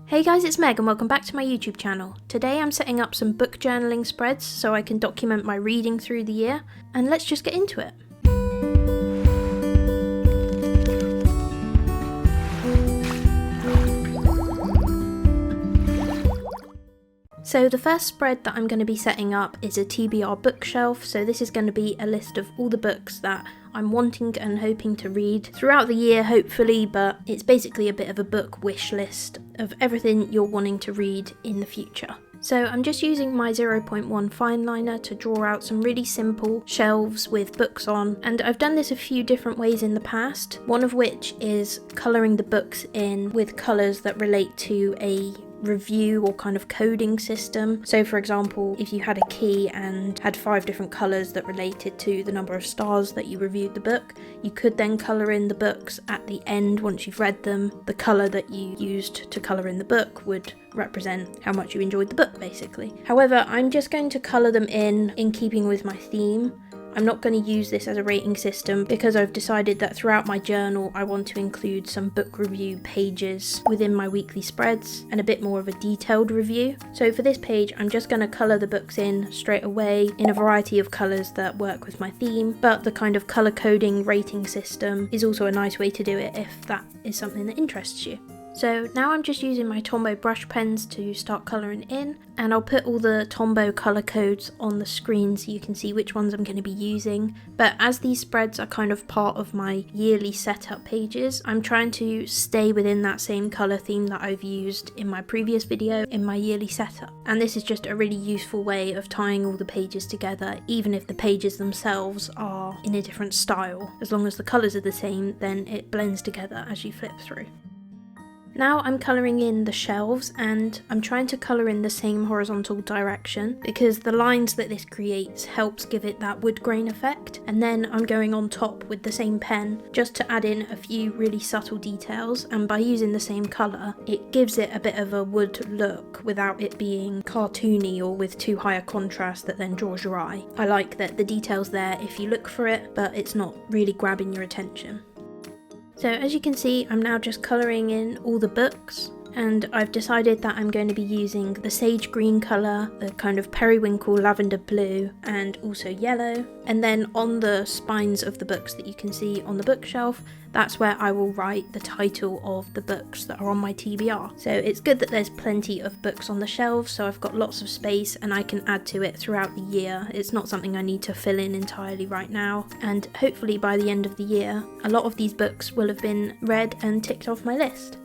Hey guys, it's Meg and welcome back to my YouTube channel. Today I'm setting up some book journaling spreads so I can document my reading through the year, and let's just get into it. So the first spread that I'm going to be setting up is a TBR bookshelf, so this is going to be a list of all the books that I'm wanting and hoping to read throughout the year hopefully, but it's basically a bit of a book wish list of everything you're wanting to read in the future. So I'm just using my 0.1 fine liner to draw out some really simple shelves with books on, and I've done this a few different ways in the past, one of which is colouring the books in with colours that relate to a review or kind of coding system. So for example, if you had a key and had 5 different colours that related to the number of stars that you reviewed the book, you could then colour in the books at the end once you've read them. The colour that you used to colour in the book would represent how much you enjoyed the book basically. However, I'm just going to colour them in keeping with my theme. I'm not going to use this as a rating system because I've decided that throughout my journal I want to include some book review pages within my weekly spreads and a bit more of a detailed review. So for this page I'm just going to colour the books in straight away in a variety of colours that work with my theme, but the kind of colour coding rating system is also a nice way to do it if that is something that interests you. So now I'm just using my Tombow brush pens to start colouring in, and I'll put all the Tombow colour codes on the screen so you can see which ones I'm going to be using. But as these spreads are kind of part of my yearly setup pages, I'm trying to stay within that same colour theme that I've used in my previous video in my yearly setup. And this is just a really useful way of tying all the pages together, even if the pages themselves are in a different style. As long as the colours are the same, then it blends together as you flip through. Now I'm colouring in the shelves, and I'm trying to colour in the same horizontal direction because the lines that this creates helps give it that wood grain effect, and then I'm going on top with the same pen just to add in a few really subtle details, and by using the same colour it gives it a bit of a wood look without it being cartoony or with too high a contrast that then draws your eye. I like that the detail's there if you look for it, but it's not really grabbing your attention. So as you can see, I'm now just colouring in all the books, and I've decided that I'm going to be using the sage green colour, the kind of periwinkle lavender blue, and also yellow. And then on the spines of the books that you can see on the bookshelf, that's where I will write the title of the books that are on my TBR. So it's good that there's plenty of books on the shelves, so I've got lots of space and I can add to it throughout the year. It's not something I need to fill in entirely right now, and hopefully by the end of the year a lot of these books will have been read and ticked off my list.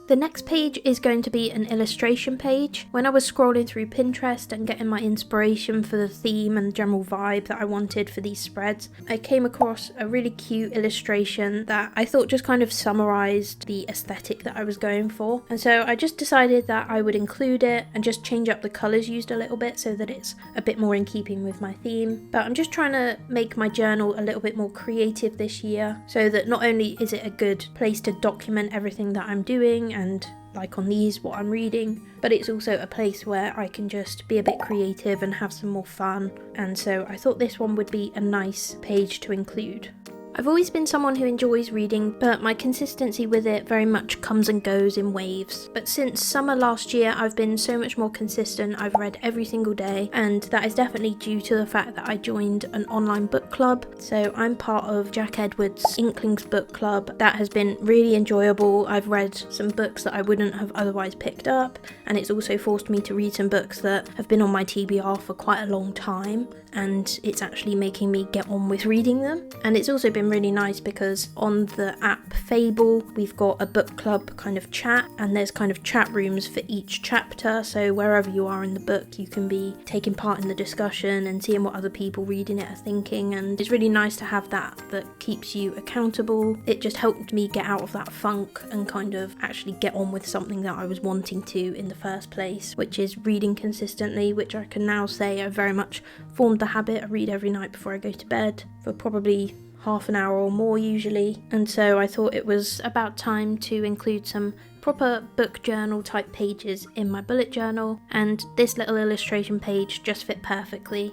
The next page is going to be an illustration page. When I was scrolling through Pinterest and getting my inspiration for the theme and general vibe that I wanted for these spreads, I came across a really cute illustration that I thought just kind of summarised the aesthetic that I was going for. And so I just decided that I would include it and just change up the colours used a little bit so that it's a bit more in keeping with my theme. But I'm just trying to make my journal a little bit more creative this year, so that not only is it a good place to document everything that I'm doing and like on these what I'm reading, but it's also a place where I can just be a bit creative and have some more fun, and so I thought this one would be a nice page to include. I've always been someone who enjoys reading, but my consistency with it very much comes and goes in waves. But since summer last year, I've been so much more consistent. I've read every single day, and that is definitely due to the fact that I joined an online book club. So I'm part of Jack Edward's Inklings Bookclub. That has been really enjoyable. I've read some books that I wouldn't have otherwise picked up, and it's also forced me to read some books that have been on my TBR for quite a long time, and it's actually making me get on with reading them. And it's also been really nice because on the app Fable we've got a book club kind of chat, and there's kind of chat rooms for each chapter, so wherever you are in the book you can be taking part in the discussion and seeing what other people reading it are thinking, and it's really nice to have that keeps you accountable. It just helped me get out of that funk and kind of actually get on with something that I was wanting to in the first place, which is reading consistently, which I can now say I've very much formed the habit. I read every night before I go to bed for probably half an hour or more usually, and so I thought it was about time to include some proper book journal type pages in my bullet journal, and this little illustration page just fit perfectly.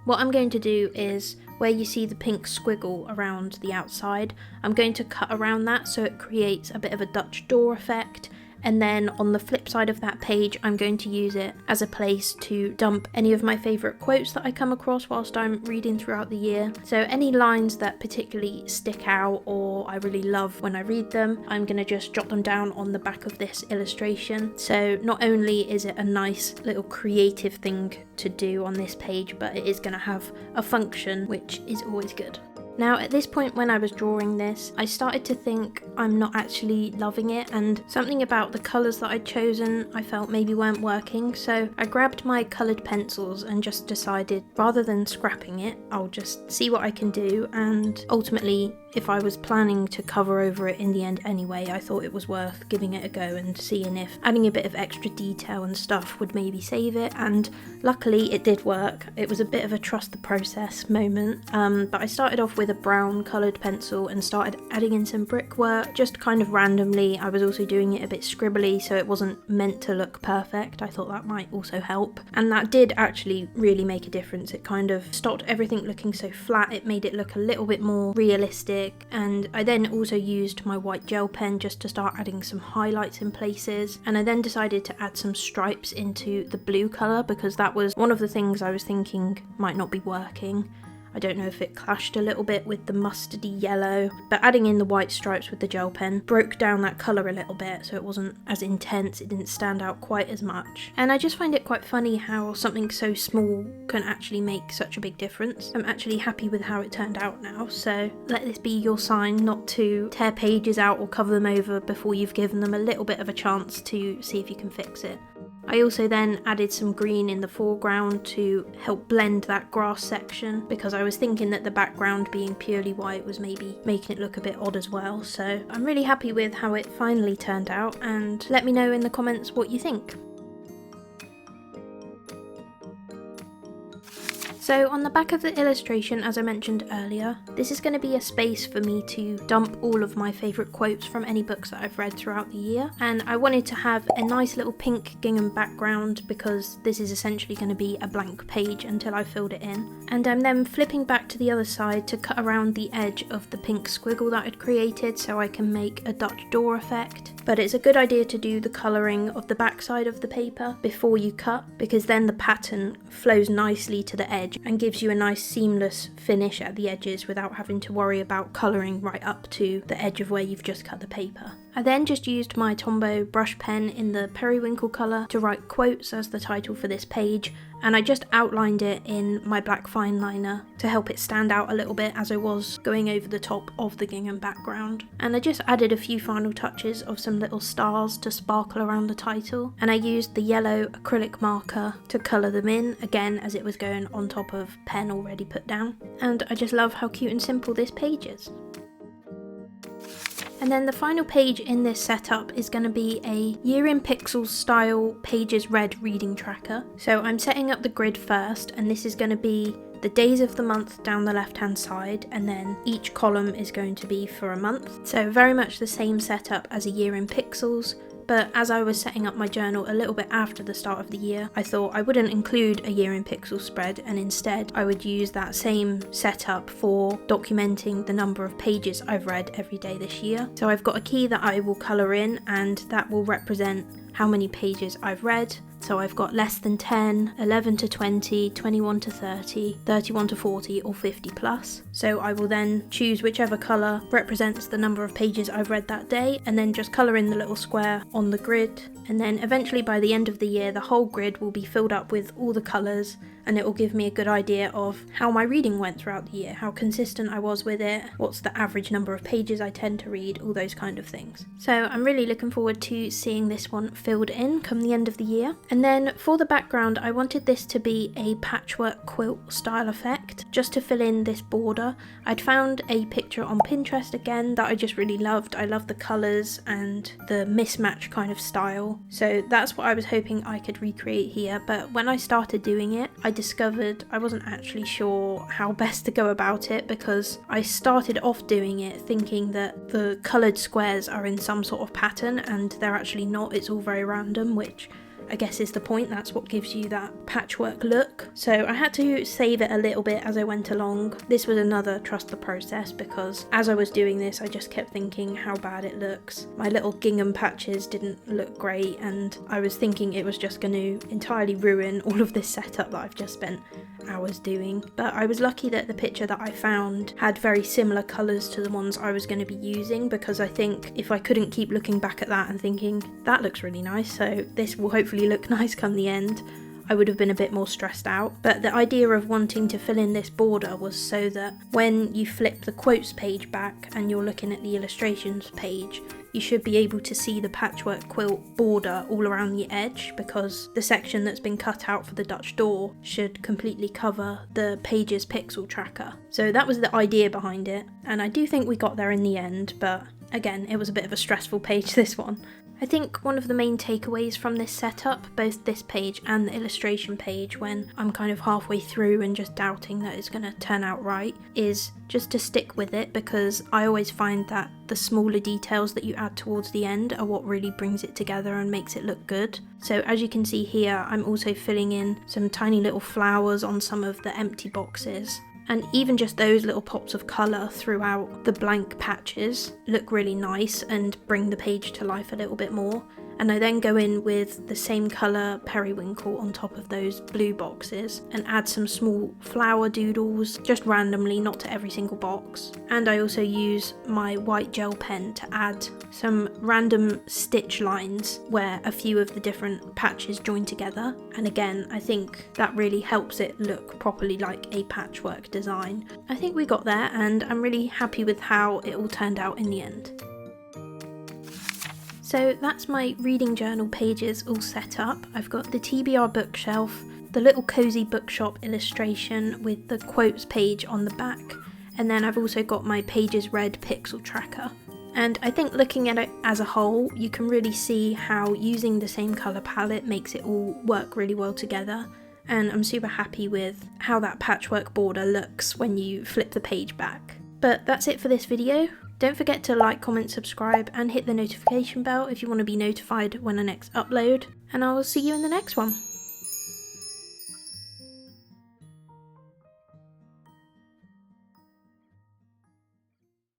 What I'm going to do is, where you see the pink squiggle around the outside, I'm going to cut around that so it creates a bit of a Dutch door effect, and then on the flip side of that page I'm going to use it as a place to dump any of my favourite quotes that I come across whilst I'm reading throughout the year. So any lines that particularly stick out or I really love when I read them, I'm going to just jot them down on the back of this illustration. So not only is it a nice little creative thing to do on this page, but it is going to have a function, which is always good. Now at this point when I was drawing this, I started to think I'm not actually loving it, and something about the colours that I'd chosen I felt maybe weren't working, so I grabbed my coloured pencils and just decided rather than scrapping it, I'll just see what I can do, and ultimately if I was planning to cover over it in the end anyway, I thought it was worth giving it a go and seeing if adding a bit of extra detail and stuff would maybe save it, and luckily it did work. It was a bit of a trust the process moment, but I started off with a brown coloured pencil and started adding in some brickwork, just kind of randomly. I was also doing it a bit scribbly, so it wasn't meant to look perfect. I thought that might also help, and that did actually really make a difference. It kind of stopped everything looking so flat, it made it look a little bit more realistic. And I then also used my white gel pen just to start adding some highlights in places, and I then decided to add some stripes into the blue colour because that was one of the things I was thinking might not be working. I don't know if it clashed a little bit with the mustardy yellow, but adding in the white stripes with the gel pen broke down that colour a little bit, so it wasn't as intense, it didn't stand out quite as much. And I just find it quite funny how something so small can actually make such a big difference. I'm actually happy with how it turned out now, so let this be your sign not to tear pages out or cover them over before you've given them a little bit of a chance to see if you can fix it. I also then added some green in the foreground to help blend that grass section, because I was thinking that the background being purely white was maybe making it look a bit odd as well. So I'm really happy with how it finally turned out, and let me know in the comments what you think. So on the back of the illustration, as I mentioned earlier, this is going to be a space for me to dump all of my favourite quotes from any books that I've read throughout the year, and I wanted to have a nice little pink gingham background because this is essentially going to be a blank page until I filled it in. And I'm then flipping back to the other side to cut around the edge of the pink squiggle that I'd created so I can make a Dutch door effect. But it's a good idea to do the colouring of the back side of the paper before you cut, because then the pattern flows nicely to the edge and gives you a nice seamless finish at the edges without having to worry about colouring right up to the edge of where you've just cut the paper. I then just used my Tombow brush pen in the periwinkle colour to write quotes as the title for this page, and I just outlined it in my black fine liner to help it stand out a little bit as I was going over the top of the gingham background. And I just added a few final touches of some little stars to sparkle around the title, and I used the yellow acrylic marker to colour them in, again as it was going on top of pen already put down. And I just love how cute and simple this page is. And then the final page in this setup is going to be a Year in Pixels style Pages Read reading tracker. So I'm setting up the grid first, and this is going to be the days of the month down the left hand side, and then each column is going to be for a month. So very much the same setup as a Year in Pixels. But as I was setting up my journal a little bit after the start of the year, I thought I wouldn't include a Year in Pixels spread, and instead I would use that same setup for documenting the number of pages I've read every day this year. So I've got a key that I will colour in, and that will represent how many pages I've read. So I've got less than 10, 11 to 20, 21 to 30, 31 to 40 or 50 plus. So I will then choose whichever colour represents the number of pages I've read that day, and then just colour in the little square on the grid. And then eventually by the end of the year, the whole grid will be filled up with all the colours, and it will give me a good idea of how my reading went throughout the year, how consistent I was with it, what's the average number of pages I tend to read, all those kind of things. So I'm really looking forward to seeing this one filled in come the end of the year. And then for the background, I wanted this to be a patchwork quilt style effect, just to fill in this border. I'd found a picture on Pinterest again that I just really loved. I love the colours and the mismatch kind of style. So that's what I was hoping I could recreate here, but when I started doing it, I discovered I wasn't actually sure how best to go about it, because I started off doing it thinking that the coloured squares are in some sort of pattern, and they're actually not. It's all very random, which I guess is the point. That's what gives you that patchwork look. So I had to save it a little bit as I went along. This was another trust the process, because as I was doing this I just kept thinking how bad it looks. My little gingham patches didn't look great, and I was thinking it was just going to entirely ruin all of this setup that I've just spent hours doing. But I was lucky that the picture that I found had very similar colours to the ones I was going to be using, because I think if I couldn't keep looking back at that and thinking that looks really nice, so this will hopefully look nice come the end, I would have been a bit more stressed out. But the idea of wanting to fill in this border was so that when you flip the quotes page back and you're looking at the illustrations page, you should be able to see the patchwork quilt border all around the edge, because the section that's been cut out for the Dutch door should completely cover the page's pixel tracker. So that was the idea behind it, and I do think we got there in the end, but again, it was a bit of a stressful page, this one. I think one of the main takeaways from this setup, both this page and the illustration page, when I'm kind of halfway through and just doubting that it's going to turn out right, is just to stick with it, because I always find that the smaller details that you add towards the end are what really brings it together and makes it look good. So as you can see here, I'm also filling in some tiny little flowers on some of the empty boxes. And even just those little pops of colour throughout the blank patches look really nice and bring the page to life a little bit more. And I then go in with the same colour periwinkle on top of those blue boxes and add some small flower doodles, just randomly, not to every single box. And I also use my white gel pen to add some random stitch lines where a few of the different patches join together. And again, I think that really helps it look properly like a patchwork design. I think we got there, and I'm really happy with how it all turned out in the end. So that's my reading journal pages all set up. I've got the TBR bookshelf, the little cozy bookshop illustration with the quotes page on the back, and then I've also got my pages read pixel tracker. And I think looking at it as a whole, you can really see how using the same colour palette makes it all work really well together. And I'm super happy with how that patchwork border looks when you flip the page back. But that's it for this video. Don't forget to like, comment, subscribe, and hit the notification bell if you want to be notified when I next upload, and I will see you in the next one.